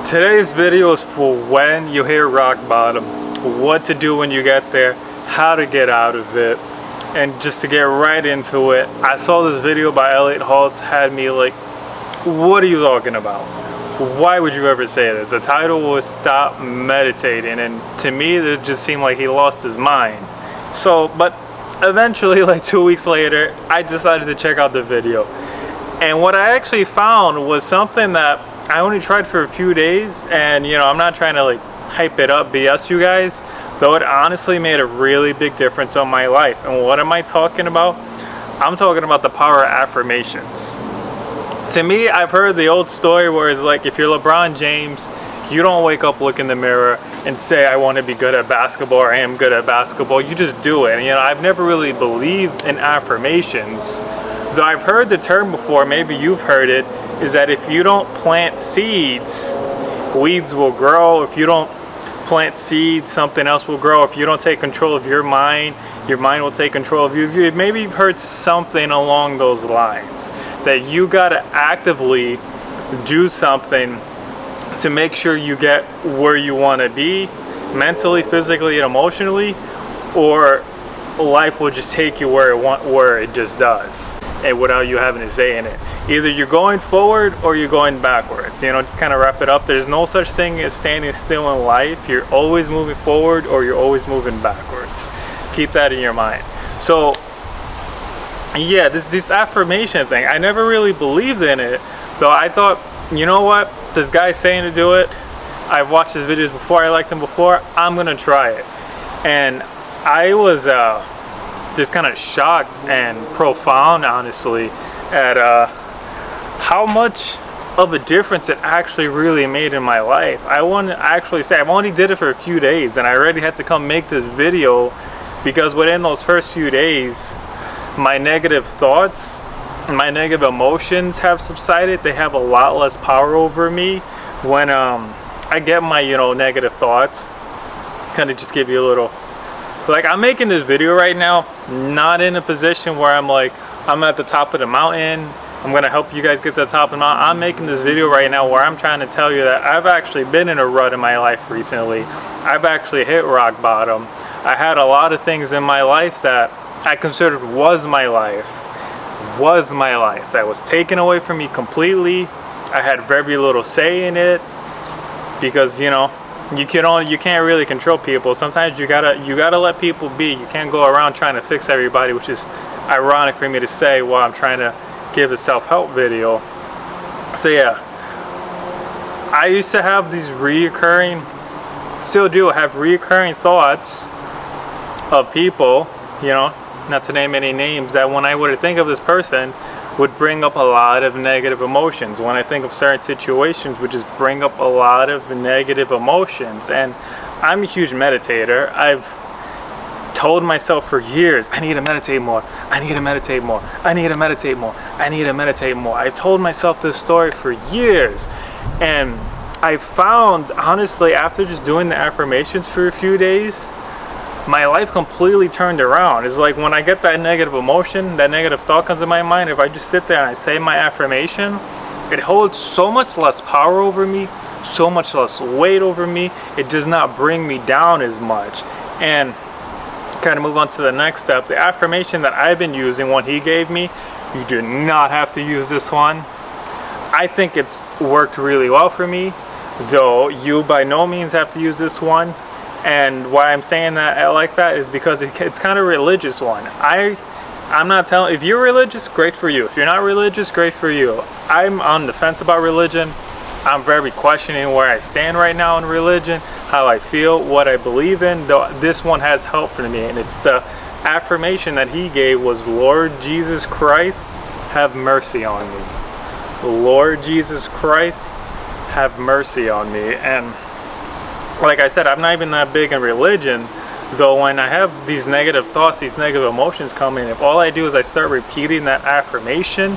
Today's video is for when you hit rock bottom, what to do when you get there, how to get out of it. And just to get right into it, I saw this video by Elliot Haltz, had me like, what are you talking about? Why would you ever say this? The title was Stop Meditating, and to me it just seemed like he lost his mind. So, but eventually, like 2 weeks later, I decided to check out the video. And what I actually found was something that I only tried for a few days, and I'm not trying to like hype it up, BS you guys, though it honestly made a really big difference on my life. And what am I talking about? I'm talking about the power of affirmations. To me, I've heard the old story where it's like, if you're LeBron James, you don't wake up, look in the mirror, and say, I want to be good at basketball, or I am good at basketball. You just do it. And I've never really believed in affirmations, though I've heard the term before, maybe you've heard it, is that if you don't plant seeds, weeds will grow. If you don't plant seeds, something else will grow. If you don't take control of your mind will take control of you. Maybe you've heard something along those lines, that you gotta actively do something to make sure you get where you wanna be, mentally, physically, and emotionally, or life will just take you where it just does, and without you having to say in it. Either you're going forward or you're going backwards. Just kind of wrap it up. There's no such thing as standing still in life. You're always moving forward or you're always moving backwards. Keep that in your mind. So yeah, this affirmation thing, I never really believed in it, though I thought, you know what, this guy's saying to do it. I've watched his videos before, I liked him before, I'm gonna try it. And I was just kind of shocked and profound, honestly, at how much of a difference it actually really made in my life. I want to actually say I've only did it for a few days, and I already had to come make this video because within those first few days, my negative thoughts, my negative emotions have subsided. They have a lot less power over me when I get my negative thoughts. Kind of just give you a little, like, I'm making this video right now not in a position where I'm like, I'm at the top of the mountain, I'm gonna help you guys get to the top of the mountain. I'm making this video right now where I'm trying to tell you that I've actually been in a rut in my life recently. I've actually hit rock bottom. I had a lot of things in my life that I considered was my life, that was taken away from me completely. I had very little say in it because you can't really control people. Sometimes you gotta let people be. You can't go around trying to fix everybody, which is ironic for me to say while I'm trying to give a self-help video. So yeah, I used to have these still do have reoccurring thoughts of people, not to name any names, that when I would think of this person would bring up a lot of negative emotions. When I think of certain situations, would just bring up a lot of negative emotions. And I'm a huge meditator. I've told myself for years, I need to meditate more, I need to meditate more, I need to meditate more, I need to meditate more. I've told myself this story for years, and I found, honestly, after just doing the affirmations for a few days, my life completely turned around. It's like when I get that negative emotion, that negative thought comes in my mind, if I just sit there and I say my affirmation, it holds so much less power over me, so much less weight over me. It does not bring me down as much. And kind of move on to the next step, the affirmation that I've been using, one he gave me, you do not have to use this one. I think it's worked really well for me, though you by no means have to use this one. And why I'm saying that I like that is because it's kind of a religious one. I'm not telling, if you're religious, great for you. If you're not religious, great for you. I'm on the fence about religion. I'm very questioning where I stand right now in religion, how I feel, what I believe in. Though this one has helped for me, and it's the affirmation that he gave was, Lord Jesus Christ, have mercy on me. Lord Jesus Christ, have mercy on me. And like I said, I'm not even that big in religion, though when I have these negative thoughts, these negative emotions come in, if all I do is I start repeating that affirmation,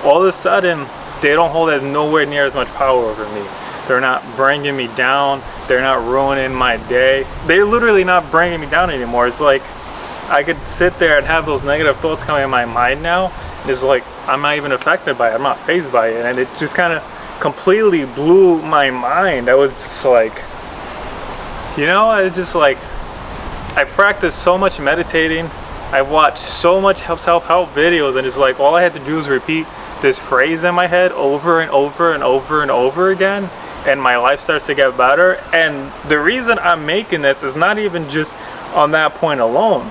all of a sudden, they don't hold as nowhere near as much power over me. They're not bringing me down. They're not ruining my day. They're literally not bringing me down anymore. It's like I could sit there and have those negative thoughts coming in my mind now. It's like I'm not even affected by it. I'm not fazed by it. And it just kind of completely blew my mind. I was just like, I just like, I practiced so much meditating. I've watched so much self-help videos, and it's like all I had to do was repeat this phrase in my head over and over and over and over again, and my life starts to get better. And the reason I'm making this is not even just on that point alone.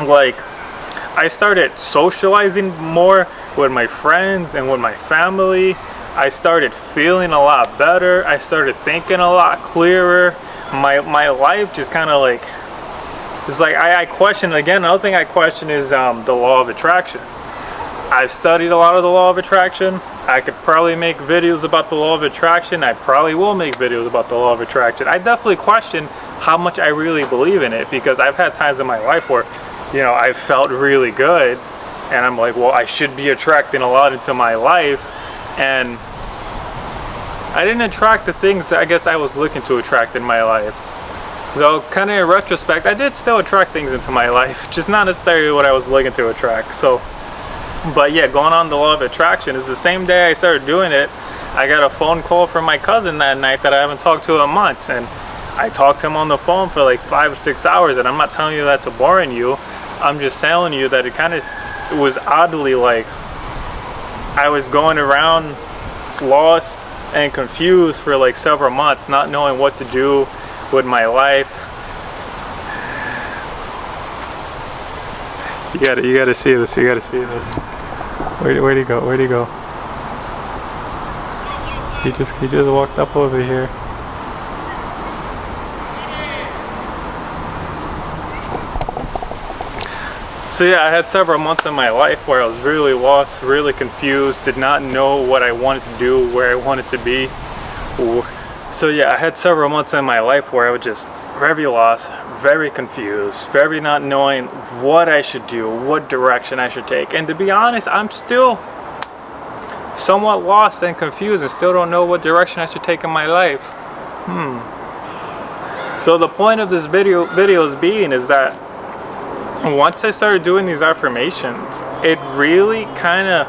Like, I started socializing more with my friends and with my family. I started feeling a lot better. I started thinking a lot clearer. My life just kind of like, it's like I question, again, another thing I question is the law of attraction. I've studied a lot of the law of attraction. I could probably make videos about the law of attraction. I probably will make videos about the law of attraction. I definitely question how much I really believe in it, because I've had times in my life where, I felt really good, and I'm like, well, I should be attracting a lot into my life, and I didn't attract the things that I guess I was looking to attract in my life. Though, kind of in retrospect, I did still attract things into my life, just not necessarily what I was looking to attract. So, but yeah, going on the law of attraction is the same day I started doing it, I got a phone call from my cousin that night that I haven't talked to in months, and I talked to him on the phone for like 5 or 6 hours. And I'm not telling you that to bore you, I'm just telling you that it was oddly like I was going around lost and confused for like several months, not knowing what to do with my life. You gotta see this. You gotta see this. Where'd he go? Where'd he go? He just walked up over here. So yeah, I had several months in my life where I was really lost, really confused, did not know what I wanted to do, where I wanted to be. So yeah, I had several months in my life where I was just very lost, very confused, very not knowing what I should do, what direction I should take. And to be honest, I'm still somewhat lost and confused and still don't know what direction I should take in my life. So the point of this videos being is that once I started doing these affirmations, it really kind of,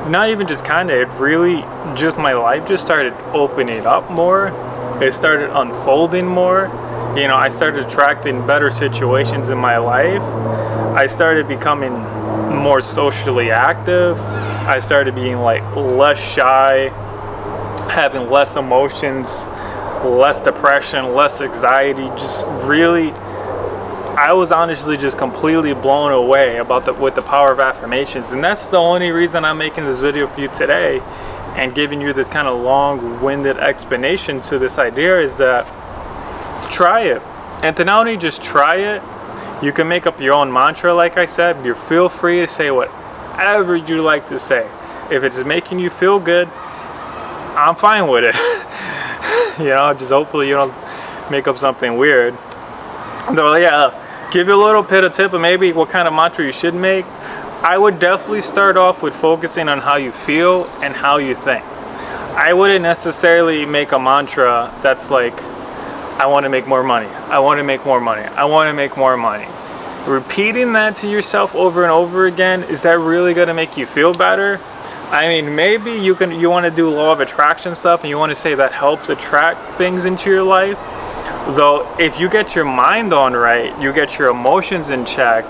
not even just kind of, it really just, my life just started opening up more. It started unfolding more. I started attracting better situations in my life. I started becoming more socially active. I started being like less shy, having less emotions, less depression, less anxiety. Just really, I was honestly just completely blown away with the power of affirmations. And that's the only reason I'm making this video for you today and giving you this kind of long-winded explanation to this idea, is that try it. And to not only just try it, you can make up your own mantra. Like I said, you feel free to say whatever you like to say. If it's making you feel good, I'm fine with it. Just hopefully you don't make up something weird. Though, yeah, give you a little bit of tip of maybe what kind of mantra you should make. I would definitely start off with focusing on how you feel and how you think. I wouldn't necessarily make a mantra that's like, I want to make more money, I want to make more money, I want to make more money. Repeating that to yourself over and over again, is that really going to make you feel better? I mean, maybe you want to do law of attraction stuff and you want to say that helps attract things into your life. Though, if you get your mind on right, you get your emotions in check,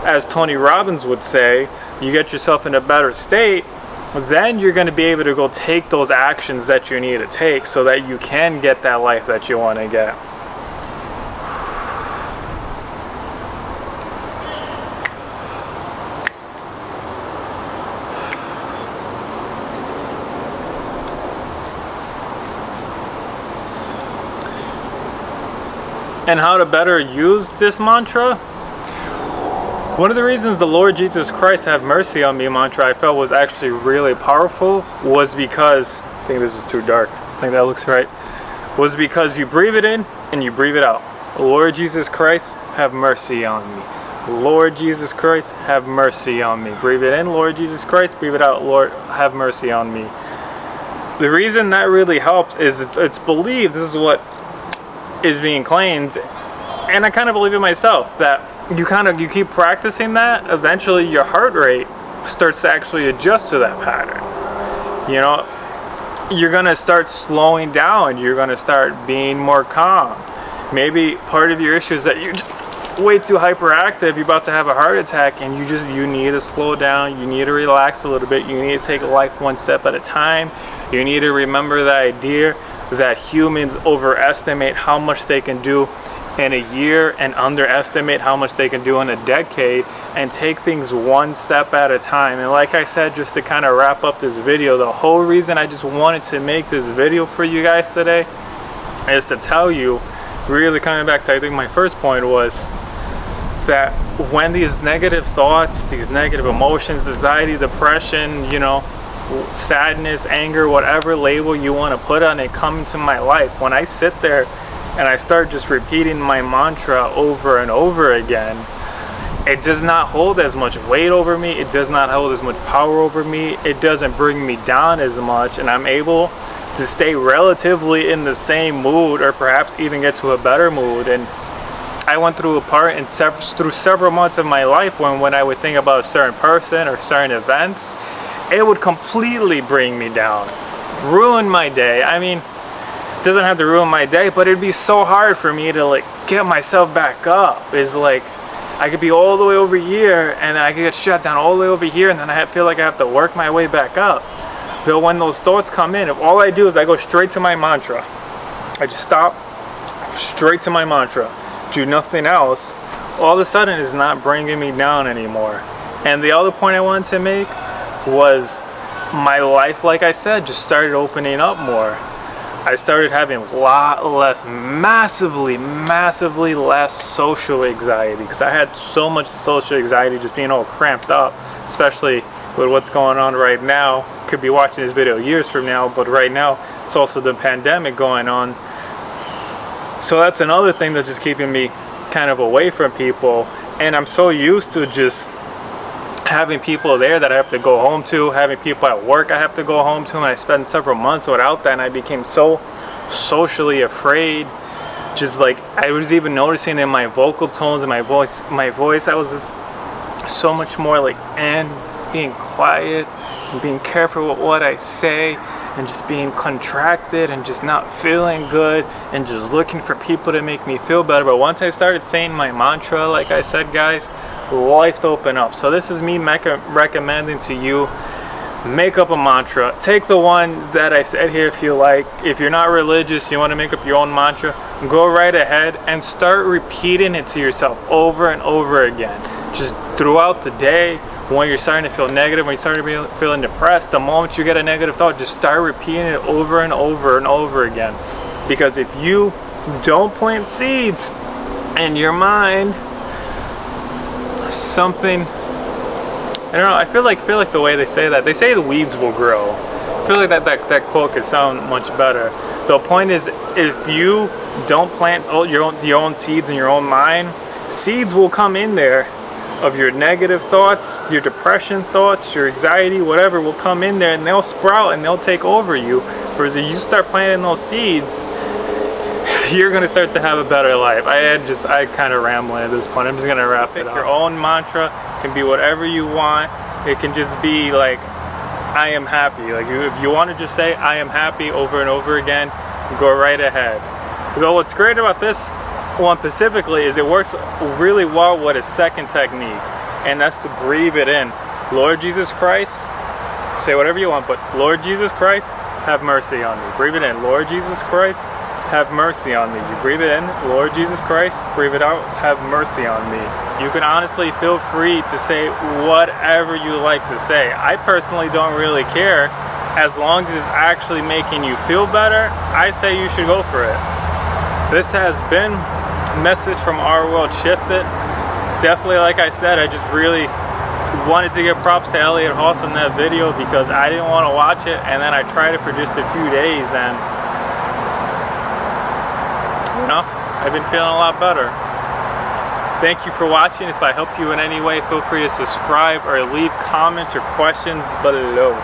as Tony Robbins would say, you get yourself in a better state, then you're going to be able to go take those actions that you need to take so that you can get that life that you want to get. And how to better use this mantra? One of the reasons the Lord Jesus Christ have mercy on me mantra I felt was actually really powerful was because, I think this is too dark, I think that looks right, was because you breathe it in and you breathe it out. Lord Jesus Christ, have mercy on me. Lord Jesus Christ, have mercy on me. Breathe it in, Lord Jesus Christ, breathe it out, Lord, have mercy on me. The reason that really helps is it's believed, this is what is being claimed, and I kind of believe it myself, that you keep practicing that, eventually your heart rate starts to actually adjust to that pattern. you're gonna start slowing down. You're gonna start being more calm. Maybe part of your issue is that you're just way too hyperactive. You're about to have a heart attack, and you need to slow down. You need to relax a little bit. You need to take life one step at a time. You need to remember the idea that humans overestimate how much they can do in a year and underestimate how much they can do in a decade, and take things one step at a time. And like I said, just to kind of wrap up this video, the whole reason I just wanted to make this video for you guys today is to tell you, really coming back to I think my first point was that when these negative thoughts, these negative emotions, anxiety, depression, you know, sadness, anger, whatever label you want to put on it, come into my life, when I sit there and I start just repeating my mantra over and over again, it does not hold as much weight over me. It does not hold as much power over me. It doesn't bring me down as much, and I'm able to stay relatively in the same mood, or perhaps even get to a better mood. And I went through through several months of my life when I would think about a certain person or certain events, it would completely bring me down, ruin my day. I mean, it doesn't have to ruin my day, but it'd be so hard for me to like get myself back up. It's like I could be all the way over here and I could get shut down all the way over here, and then I feel like I have to work my way back up. Though when those thoughts come in, if all I do is I go straight to my mantra, I just stop, straight to my mantra, do nothing else, all of a sudden it's not bringing me down anymore. And the other point I wanted to make was my life, like I said, just started opening up more. I started having a lot less, massively less social anxiety, because I had so much social anxiety just being all cramped up, especially with what's going on right now. Could be watching this video years from now, but right now it's also the pandemic going on. So that's another thing that's just keeping me kind of away from people. And I'm so used to just having people there that I have to go home to, having people at work I have to go home to, and I spent several months without that, and I became so socially afraid. Just like, I was even noticing in my vocal tones and my voice, I was just so much more like, and being quiet and being careful with what I say, and just being contracted and just not feeling good and just looking for people to make me feel better. But once I started saying my mantra, like I said, guys, life to open up. So this is me recommending to you, make up a mantra. Take the one that I said here if you like. If you're not religious, you want to make up your own mantra, go right ahead and start repeating it to yourself over and over again. Just throughout the day, when you're starting to feel negative, when you're starting to be feeling depressed, the moment you get a negative thought, just start repeating it over and over and over again. Because if you don't plant seeds in your mind, something, I don't know, I feel like the way they say that, they say the weeds will grow. I feel like that quote could sound much better. The point is, if you don't plant your own seeds in your own mind, seeds will come in there of your negative thoughts, your depression thoughts, your anxiety, whatever will come in there, and they'll sprout and they'll take over you. Whereas if you start planting those seeds, you're gonna start to have a better life. I kind of rambling at this point. I'm just gonna wrap it up. Your own mantra can be whatever you want. It can just be like, I am happy. Like, if you want to just say I am happy over and over again, go right ahead. Though what's great about this one specifically is it works really well with a second technique, and that's to breathe it in. Lord Jesus Christ, say whatever you want, but Lord Jesus Christ, have mercy on me. Breathe it in. Lord Jesus Christ, have mercy on me. You breathe it in, Lord Jesus Christ, breathe it out, have mercy on me. You can honestly feel free to say whatever you like to say. I personally don't really care. As long as it's actually making you feel better, I say you should go for it. This has been a message from Our World Shifted. Definitely, like I said, I just really wanted to give props to Elliot Hoss on that video, because I didn't want to watch it, and then I tried it for just a few days, and you know, I've been feeling a lot better. Thank you for watching. If I helped you in any way, feel free to subscribe or leave comments or questions below.